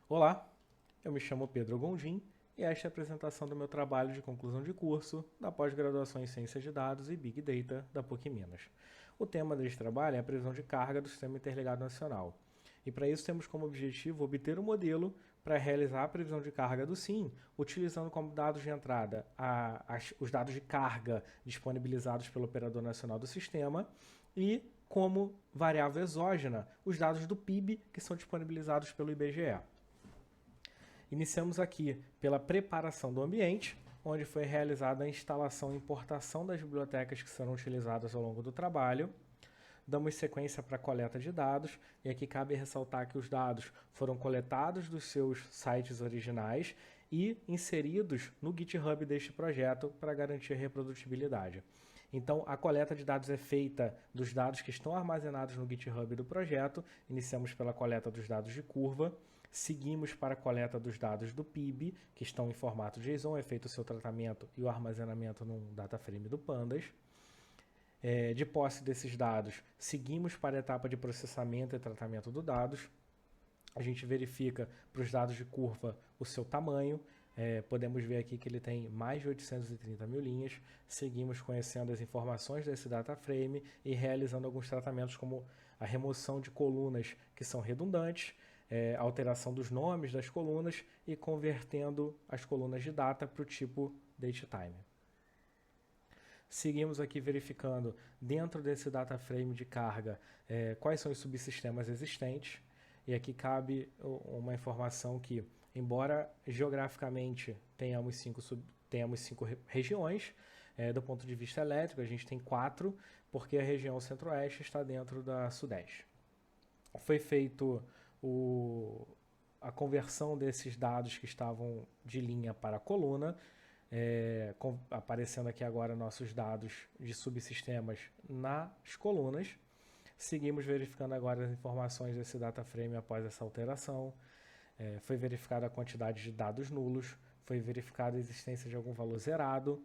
Olá, eu me chamo Pedro Gondim e esta é a apresentação do meu trabalho de conclusão de curso da pós-graduação em Ciências de Dados e Big Data da PUC Minas. O tema deste trabalho é a previsão de carga do Sistema Interligado Nacional. E para isso temos como objetivo obter um modelo para realizar a previsão de carga do SIM, utilizando como dados de entrada os dados de carga disponibilizados pelo Operador Nacional do Sistema e, como variável exógena, os dados do PIB que são disponibilizados pelo IBGE. Iniciamos aqui pela preparação do ambiente, onde foi realizada a instalação e importação das bibliotecas que serão utilizadas ao longo do trabalho. Damos sequência para a coleta de dados, e aqui cabe ressaltar que os dados foram coletados dos seus sites originais e inseridos no GitHub deste projeto para garantir a reprodutibilidade. Então, a coleta de dados é feita dos dados que estão armazenados no GitHub do projeto. Iniciamos pela coleta dos dados de curva, seguimos para a coleta dos dados do PIB, que estão em formato JSON, é feito o seu tratamento e o armazenamento num data frame do Pandas. De posse desses dados, seguimos para a etapa de processamento e tratamento dos dados. A gente verifica para os dados de curva o seu tamanho. Podemos ver aqui que ele tem mais de 830 mil linhas. Seguimos conhecendo as informações desse data frame e realizando alguns tratamentos como a remoção de colunas que são redundantes, alteração dos nomes das colunas e convertendo as colunas de data para o tipo datetime. Seguimos aqui verificando dentro desse data frame de carga quais são os subsistemas existentes. E aqui cabe uma informação que, embora geograficamente tenhamos cinco regiões, do ponto de vista elétrico a gente tem 4, porque a região centro-oeste está dentro da sudeste. Foi feito a conversão desses dados que estavam de linha para coluna, aparecendo aqui agora nossos dados de subsistemas nas colunas. Seguimos verificando agora as informações desse data frame após essa alteração. Foi verificada a quantidade de dados nulos, foi verificada a existência de algum valor zerado.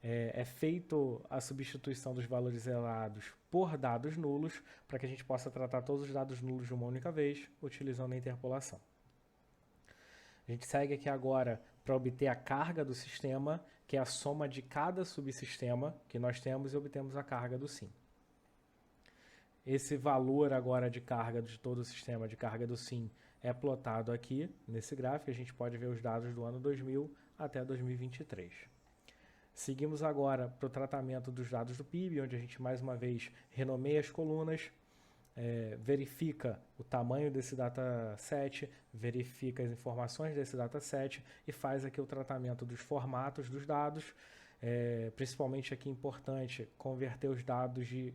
É feito a substituição dos valores zerados por dados nulos, para que a gente possa tratar todos os dados nulos de uma única vez, utilizando a interpolação. A gente segue aqui agora para obter a carga do sistema, que é a soma de cada subsistema que nós temos, e obtemos a carga do SIM. Esse valor agora de carga de todo o sistema, de carga do SIM, é plotado aqui nesse gráfico. A gente pode ver os dados do ano 2000 até 2023. Seguimos agora para o tratamento dos dados do PIB, onde a gente mais uma vez renomeia as colunas, verifica o tamanho desse dataset, verifica as informações desse dataset e faz aqui o tratamento dos formatos dos dados. Principalmente aqui importante converter os dados de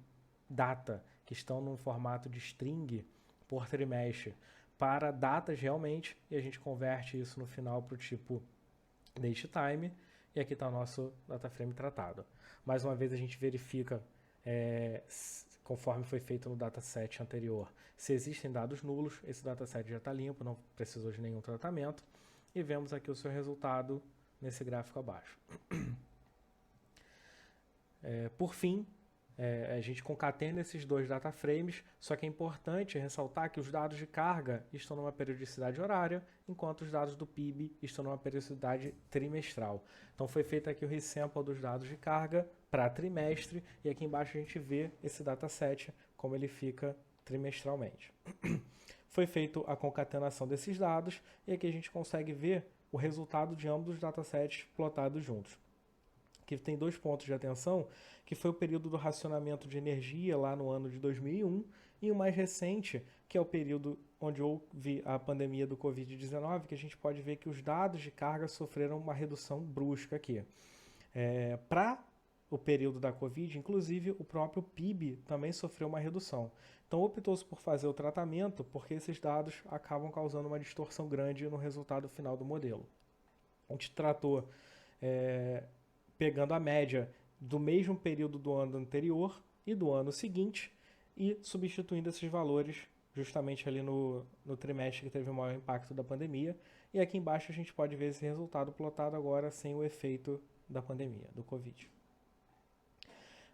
data que estão no formato de string por trimestre para datas realmente, e a gente converte isso no final para o tipo datetime, e aqui está o nosso data frame tratado. Mais uma vez a gente verifica, conforme foi feito no dataset anterior, se existem dados nulos. Esse dataset já está limpo, não precisou de nenhum tratamento, e vemos aqui o seu resultado nesse gráfico abaixo. Por fim, a gente concatena esses dois data frames, só que é importante ressaltar que os dados de carga estão numa periodicidade horária, enquanto os dados do PIB estão numa periodicidade trimestral. Então foi feito aqui o resample dos dados de carga para trimestre, e aqui embaixo a gente vê esse dataset, como ele fica trimestralmente. Foi feita a concatenação desses dados, e aqui a gente consegue ver o resultado de ambos os datasets plotados juntos. Que tem 2 pontos de atenção, que foi o período do racionamento de energia lá no ano de 2001, e o mais recente, que é o período onde houve a pandemia do Covid-19, que a gente pode ver que os dados de carga sofreram uma redução brusca aqui. Para o período da Covid, inclusive o próprio PIB também sofreu uma redução. Então optou-se por fazer o tratamento, porque esses dados acabam causando uma distorção grande no resultado final do modelo. A gente tratou pegando a média do mesmo período do ano anterior e do ano seguinte e substituindo esses valores justamente ali no trimestre que teve o maior impacto da pandemia. E aqui embaixo a gente pode ver esse resultado plotado agora sem o efeito da pandemia, do Covid.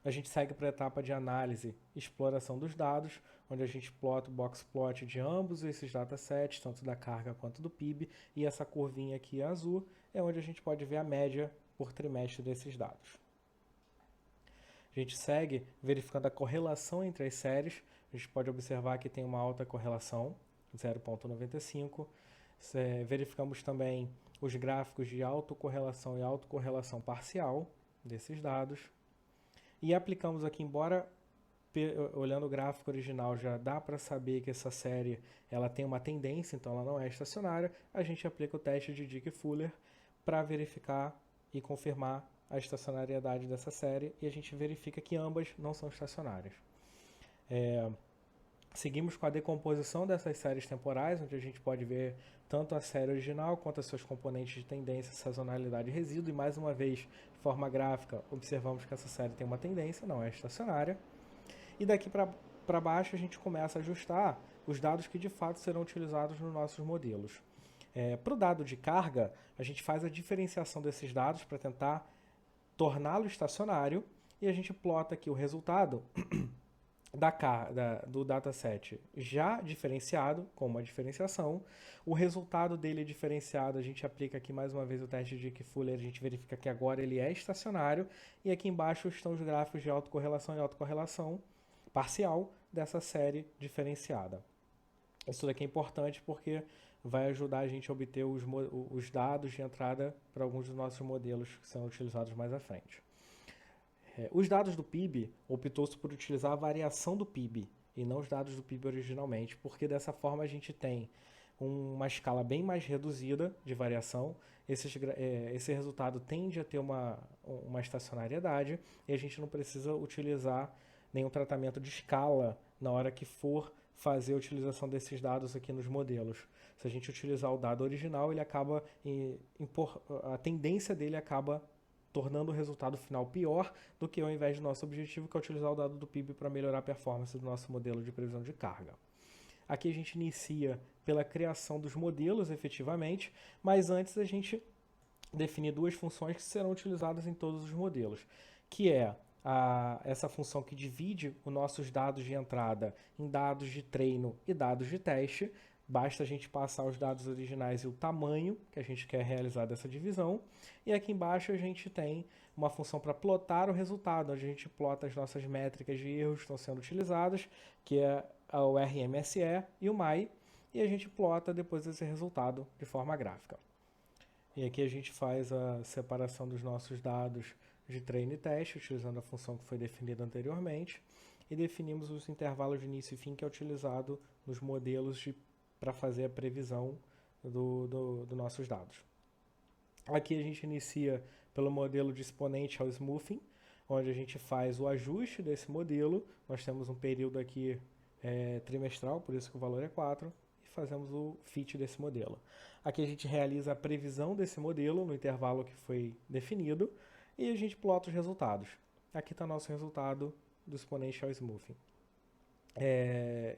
A gente segue para a etapa de análise e exploração dos dados, onde a gente plota o box plot de ambos esses datasets, tanto da carga quanto do PIB, e essa curvinha aqui azul é onde a gente pode ver a média por trimestre desses dados. A gente segue verificando a correlação entre as séries. A gente pode observar que tem uma alta correlação, 0,95. Verificamos também os gráficos de autocorrelação e autocorrelação parcial desses dados. E aplicamos aqui, embora olhando o gráfico original já dá para saber que essa série ela tem uma tendência, então ela não é estacionária, a gente aplica o teste de Dickey-Fuller para verificar e confirmar a estacionariedade dessa série, e a gente verifica que ambas não são estacionárias. Seguimos com a decomposição dessas séries temporais, onde a gente pode ver tanto a série original quanto os seus componentes de tendência, sazonalidade e resíduo, e mais uma vez, de forma gráfica, observamos que essa série tem uma tendência, não é estacionária. E daqui para baixo a gente começa a ajustar os dados que de fato serão utilizados nos nossos modelos. Para o dado de carga, a gente faz a diferenciação desses dados para tentar torná-lo estacionário, e a gente plota aqui o resultado do dataset já diferenciado, com uma diferenciação. O resultado dele diferenciado, a gente aplica aqui mais uma vez o teste de Dickey-Fuller, a gente verifica que agora ele é estacionário, e aqui embaixo estão os gráficos de autocorrelação e autocorrelação parcial dessa série diferenciada. Isso daqui é importante porque vai ajudar a gente a obter os dados de entrada para alguns dos nossos modelos que serão utilizados mais à frente. Os dados do PIB, optou-se por utilizar a variação do PIB e não os dados do PIB originalmente, porque dessa forma a gente tem uma escala bem mais reduzida de variação. Esse resultado tende a ter uma estacionariedade, e a gente não precisa utilizar nenhum tratamento de escala na hora que for fazer a utilização desses dados aqui nos modelos. Se a gente utilizar o dado original, ele acaba a tendência dele acaba tornando o resultado final pior do que ao invés do nosso objetivo, que é utilizar o dado do PIB para melhorar a performance do nosso modelo de previsão de carga. Aqui a gente inicia pela criação dos modelos efetivamente, mas antes a gente define duas funções que serão utilizadas em todos os modelos, que é essa função que divide os nossos dados de entrada em dados de treino e dados de teste. Basta a gente passar os dados originais e o tamanho que a gente quer realizar dessa divisão. E aqui embaixo a gente tem uma função para plotar o resultado, onde a gente plota as nossas métricas de erros que estão sendo utilizadas, que é o RMSE e o MAI, e a gente plota depois esse resultado de forma gráfica. E aqui a gente faz a separação dos nossos dados de treino e teste, utilizando a função que foi definida anteriormente, e definimos os intervalos de início e fim que é utilizado nos modelos para fazer a previsão dos nossos dados. Aqui a gente inicia pelo modelo de exponential smoothing, onde a gente faz o ajuste desse modelo. Nós temos um período aqui trimestral, por isso que o valor é 4, e fazemos o fit desse modelo. Aqui a gente realiza a previsão desse modelo no intervalo que foi definido, e a gente plota os resultados. Aqui está o nosso resultado do exponential smoothing.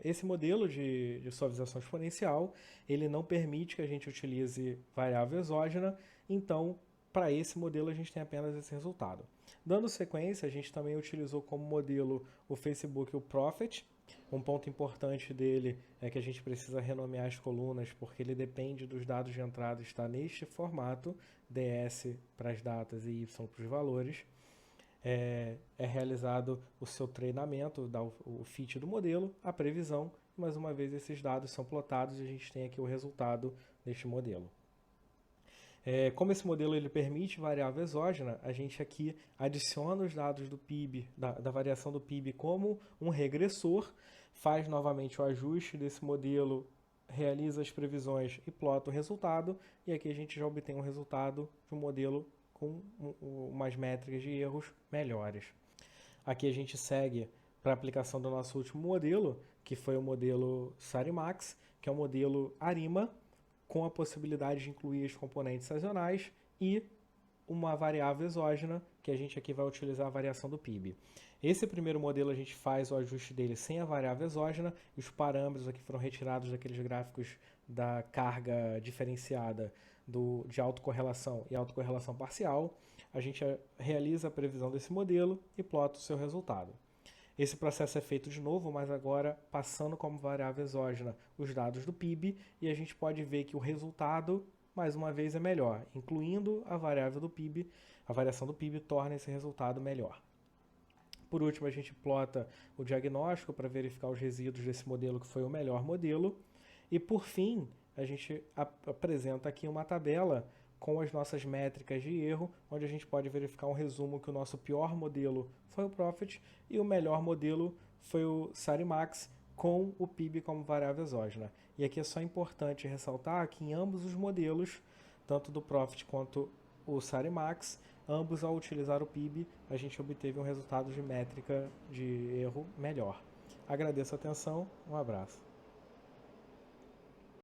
Esse modelo de suavização exponencial, ele não permite que a gente utilize variável exógena, então para esse modelo a gente tem apenas esse resultado. Dando sequência, a gente também utilizou como modelo o Facebook o Prophet. Um ponto importante dele é que a gente precisa renomear as colunas, porque ele depende dos dados de entrada estar neste formato, DS para as datas e Y para os valores. É realizado o seu treinamento, o fit do modelo, a previsão, e mais uma vez esses dados são plotados e a gente tem aqui o resultado deste modelo. Como esse modelo ele permite variável exógena, a gente aqui adiciona os dados do PIB, da variação do PIB como um regressor, faz novamente o ajuste desse modelo, realiza as previsões e plota o resultado, e aqui a gente já obtém um resultado de um modelo com umas métricas de erros melhores. Aqui a gente segue para a aplicação do nosso último modelo, que foi o modelo Sarimax, que é o modelo ARIMA, com a possibilidade de incluir os componentes sazonais e uma variável exógena, que a gente aqui vai utilizar a variação do PIB. Esse primeiro modelo a gente faz o ajuste dele sem a variável exógena, e os parâmetros aqui foram retirados daqueles gráficos da carga diferenciada de autocorrelação e autocorrelação parcial. a gente realiza a previsão desse modelo e plota o seu resultado. Esse processo é feito de novo, mas agora passando como variável exógena os dados do PIB, e a gente pode ver que o resultado, mais uma vez, é melhor. Incluindo a variável do PIB, a variação do PIB torna esse resultado melhor. Por último, a gente plota o diagnóstico para verificar os resíduos desse modelo que foi o melhor modelo. E por fim, a gente apresenta aqui uma tabela com as nossas métricas de erro, onde a gente pode verificar um resumo que o nosso pior modelo foi o Profit e o melhor modelo foi o Sarimax, com o PIB como variável exógena. E aqui é só importante ressaltar que em ambos os modelos, tanto do Profit quanto o Sarimax, ambos ao utilizar o PIB, a gente obteve um resultado de métrica de erro melhor. Agradeço a atenção, um abraço.